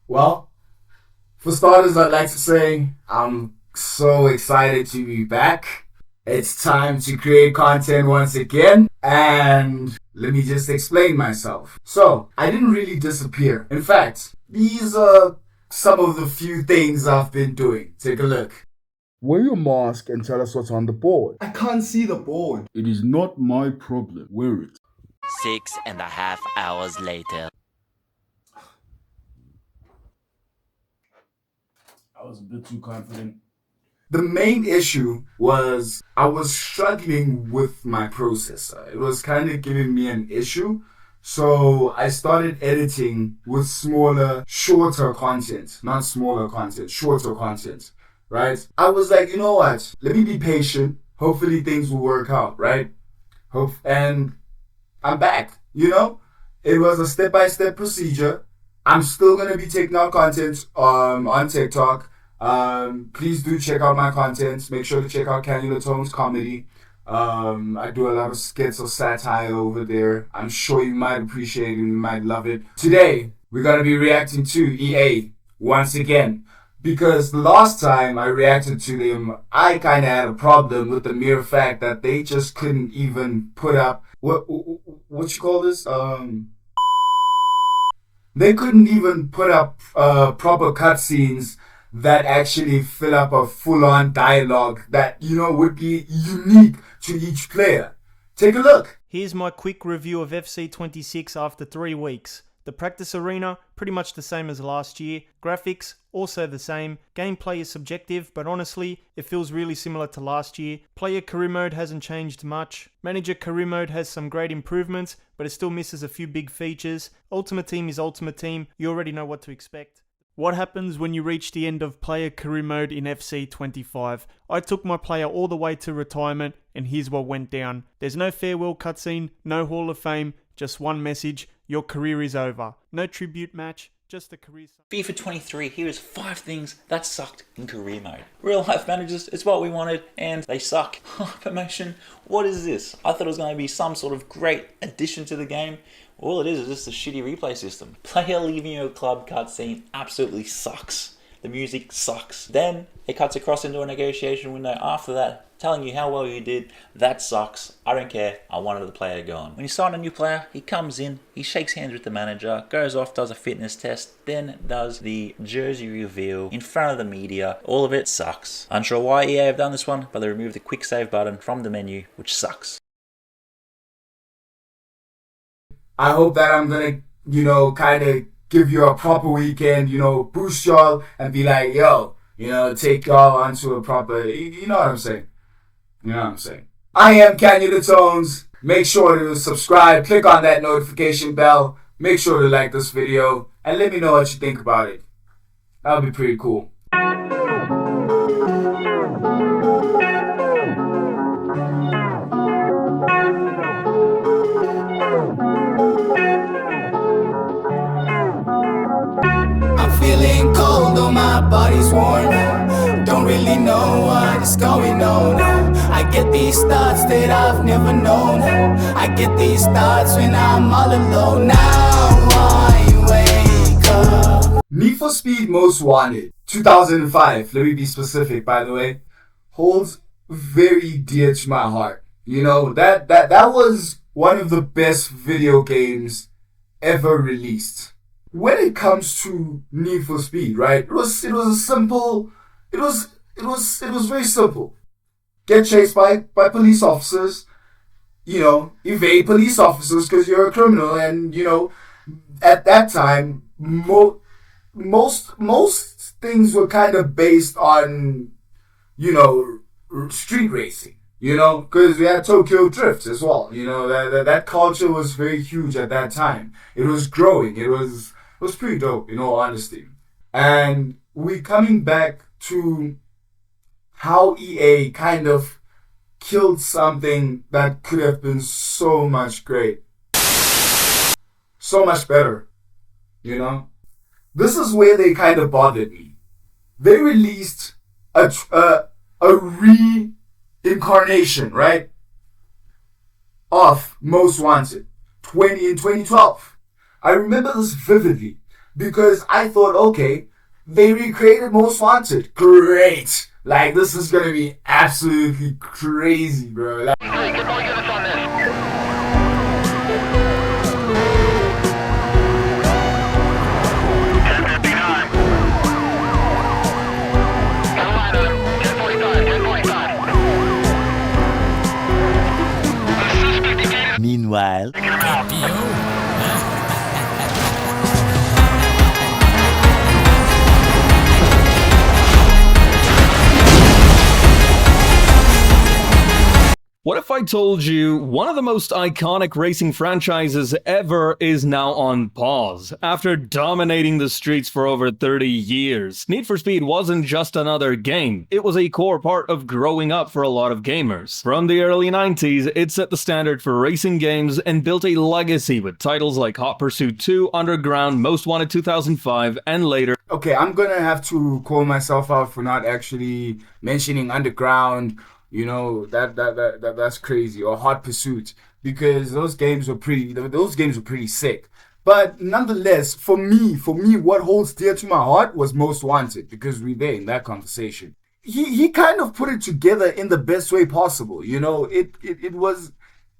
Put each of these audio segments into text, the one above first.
Well, for starters, I'd like to say I'm so excited to be back. It's time to create content once again. And let me just explain myself. So, I didn't really disappear. In fact, these are some of the few things I've been doing. Take a look. Wear your mask and tell us what's on the board. I can't see the board. It is not my problem. Wear it. 6.5 hours later. I was a bit too confident. The main issue was I was struggling with my processor. It was kind of giving me an issue. So I started editing with shorter content. Not smaller content, shorter content, right? I was like, you know what? Let me be patient. Hopefully things will work out, right? And I'm back, It was a step-by-step procedure. I'm still going to be taking out content on TikTok. Please do check out my content. Make sure to check out Canula Tonez comedy. I do a lot of skits or satire over there. I'm sure you might appreciate it. You might love it. Today, we're going to be reacting to EA once again. Because the last time I reacted to them, I kind of had a problem with the mere fact that they just couldn't even put up what you call this? They couldn't even put up proper cutscenes that actually fill up a full-on dialogue that, would be unique to each player. Take a look. Here's my quick review of FC26 after 3 weeks. The practice arena, pretty much the same as last year. Graphics, also the same. Gameplay is subjective, but honestly, it feels really similar to last year. Player career mode hasn't changed much. Manager career mode has some great improvements, but it still misses a few big features. Ultimate Team is Ultimate Team, you already know what to expect. What happens when you reach the end of player career mode in FC25? I took my player all the way to retirement, and here's what went down. There's no farewell cutscene, no Hall of Fame, just one message: your career is over. No tribute match, just a career. FIFA 23, here is 5 things that sucked in career mode. Real life managers, it's what we wanted, and they suck. Promotion, what is this? I thought it was going to be some sort of great addition to the game. All it is just a shitty replay system. Player leaving your club cutscene absolutely sucks. The music sucks. Then it cuts across into a negotiation window after that, telling you how well you did. That sucks. I don't care. I wanted the player gone. When you sign a new player, he comes in, he shakes hands with the manager, goes off, does a fitness test, then does the jersey reveal in front of the media. All of it sucks. Unsure why EA have done this one, but they removed the quick save button from the menu, which sucks. I hope that I'm gonna, kind of give you a proper weekend, boost y'all and be like, yo, take y'all onto a proper, you know what I'm saying? You know what I'm saying? I am Canula Tonez. Make sure to subscribe, click on that notification bell, make sure to like this video, and let me know what you think about it. That would be pretty cool. Feeling cold, though my body's warm. Don't really know what is going on. I get these thoughts that I've never known. I get these thoughts when I'm all alone. Now I wake up. Need for Speed Most Wanted 2005, let me be specific by the way, holds very dear to my heart. That was one of the best video games ever released. When it comes to Need for Speed, right? It was very simple. Get chased by police officers, evade police officers because you're a criminal, and at that time most things were kind of based on street racing, because we had Tokyo Drift as well. That culture was very huge at that time. It was growing. It was pretty dope, in all honesty. And we coming back to how EA kind of killed something that could have been so much great. So much better, This is where they kind of bothered me. They released a reincarnation, right, of Most Wanted in 2012. I remember this vividly. because I thought, okay, they recreated Most Wanted. Great. Like, this is gonna be absolutely crazy, bro. Like, Meanwhile, what if I told you one of the most iconic racing franchises ever is now on pause? After dominating the streets for over 30 years, Need for Speed wasn't just another game, it was a core part of growing up for a lot of gamers. From the early 90s, it set the standard for racing games and built a legacy with titles like Hot Pursuit 2, Underground, Most Wanted 2005, and later. okay, I'm gonna have to call myself out for not actually mentioning Underground. You know, that's crazy. Or Hot Pursuit, because those games were pretty sick. But nonetheless, for me, what holds dear to my heart was Most Wanted, because we're there in that conversation. He kind of put it together in the best way possible. You know, it was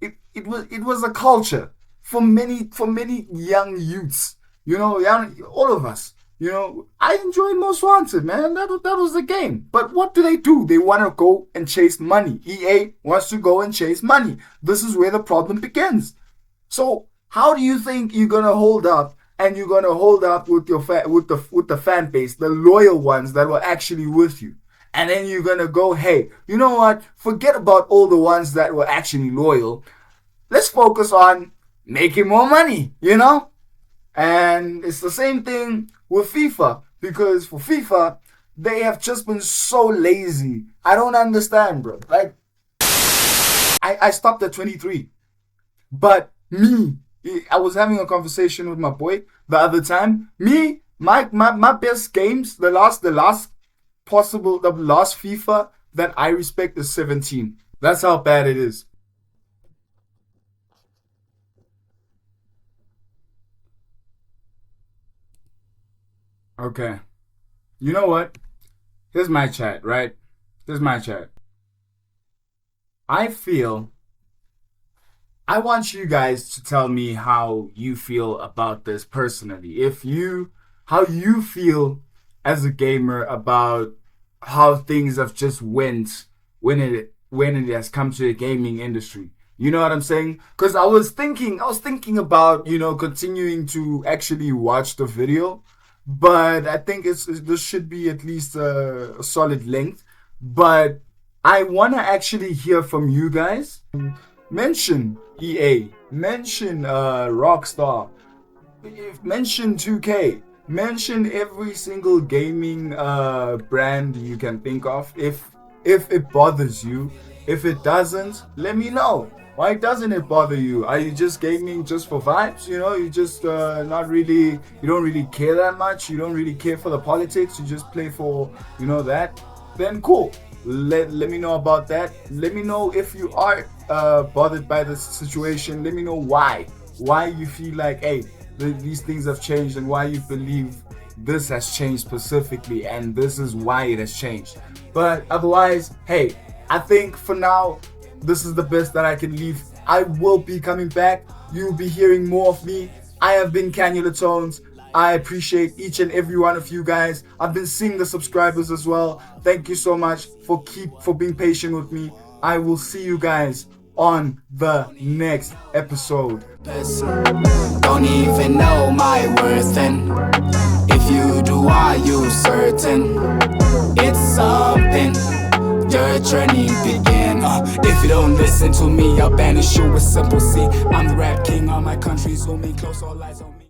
a culture for many young youths. You know, all of us. You know, I enjoyed Most Wanted, man. That was the game. But what do? They want to go and chase money. EA wants to go and chase money. This is where the problem begins. So how do you think you're gonna hold up? And you're gonna hold up with your with the fan base, the loyal ones that were actually with you. And then you're gonna go, hey, you know what? Forget about all the ones that were actually loyal. Let's focus on making more money. You know. And it's the same thing with FIFA, because for FIFA, they have just been so lazy. I don't understand, bro. Like, I stopped at 23. But me, I was having a conversation with my boy the other time. Me, my best games, the last FIFA that I respect is 17. That's how bad it is. Okay. You know what? Here's my chat, right? Here's my chat. I want you guys to tell me how you feel about this personally. How you feel as a gamer about how things have just went when it has come to the gaming industry. You know what I'm saying? Because I was thinking about, you know, continuing to actually watch the video. But I think this should be at least a solid length. But I want to actually hear from you guys. Mention EA. Mention Rockstar. Mention 2K. Mention every single gaming brand you can think of. If it bothers you. If it doesn't, let me know. Why doesn't it bother you? Are you just gaming just for vibes? You know, you just you don't really care that much. You don't really care for the politics. You just play for, you know, that. Then cool. Let me know about that. Let me know if you are bothered by the situation. Let me know why you feel like, hey, these things have changed, and why you believe this has changed specifically, and this is why it has changed. But otherwise, hey, I think for now, this is the best that I can leave. I will be coming back. You'll be hearing more of me. I have been Canula Tonez. I appreciate each and every one of you guys. I've been seeing the subscribers as well. Thank you so much for being patient with me. I will see you guys on the next episode. Don't even know my worth, and if you do, are you certain it's something? Your journey begin. If you don't listen to me, I'll banish you with simple C. I'm the rap king, all my country zooming close, all eyes on me.